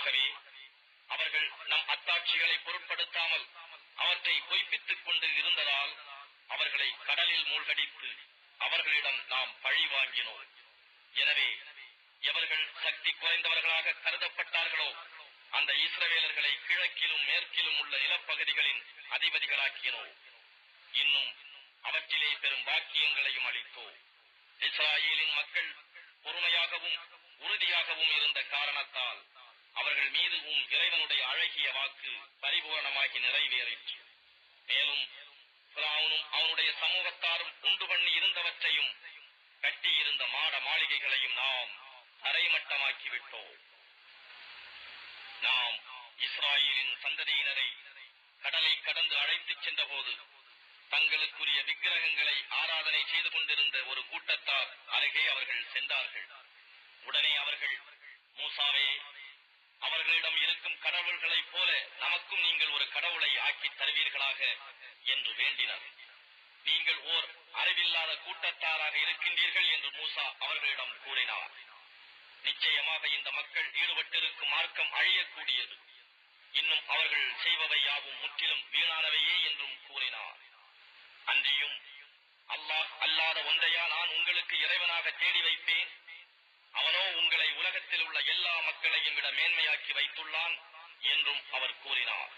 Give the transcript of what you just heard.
ஆகவே அவர்கள் நம் அத்தாட்சிகளை பொருட்படுத்தாமல் அவற்றை பொய்ப்பித்துக் கொண்டு இருந்ததால் அவர்களை கடலில் மூழ்கடித்து அவர்களிடம் நாம் பழி வாங்கினோம். எனவே எவர்கள் சக்தி குறைந்தவர்களாக கருதப்பட்டார்களோ அந்த இஸ்ரவேலர்களை கிழக்கிலும் மேற்கிலும் உள்ள நிலப்பகுதிகளின் அதிபதிகளாக்கினோம். இன்னும் அவற்றிலே பெரும் பாக்கியங்களையும் அளித்தோம். இஸ்ராயேலின் மக்கள் பொறுமையாகவும் உறுதியாகவும் இருந்த காரணத்தால் அவர்கள் மீது இறைவனுடைய அழகிய வாக்கு பரிபூரணமாகி நிறைவேறிற்று. மேலும் பிராவுனும் அவனுடைய சமூகத்தாரும் உண்டு பண்ணி இருந்தவற்றையும் கட்டியிருந்த மாட மாளிகைகளையும் நாம் தரைமட்டமாக்கிவிட்டோம். நாம் இஸ்ராயேலின் சந்ததியினரை கடலை கடந்து அழைத்துச் சென்ற போது தங்களுக்குரிய விக்கிரகங்களை ஆராதனை செய்து கொண்டிருந்த ஒரு கூட்டத்தார் அருகே அவர்கள் சென்றார்கள். உடனே அவர்கள், மூசாவே, அவர்களிடம் இருக்கும் கடவுள்களைப் போல நமக்கும் நீங்கள் ஒரு கடவுளை ஆக்கி தருவீர்களாக என்று வேண்டினர். நீங்கள் ஓர் அறிவில்லாத கூட்டத்தாராக இருக்கின்றீர்கள் என்று மூசா அவர்களிடம் கூறினார். நிச்சயமாக இந்த மக்கள் ஈடுபட்டிருக்கும் மார்க்கம் அழியக்கூடியது. இன்னும் அவர்கள் செய்பவை யாவும் முற்றிலும் வீணானவையே என்றும் கூறினார். அன்றியும் அல்லாஹ் அல்லாத ஒன்றையா நான் உங்களுக்கு இறைவனாக தேடி வைப்பேன்? அவனோ உங்களை உலகத்தில் உள்ள எல்லா மக்களையும் விட மேன்மையாக்கி வைத்துள்ளான் என்றும் அவர் கூறினார்.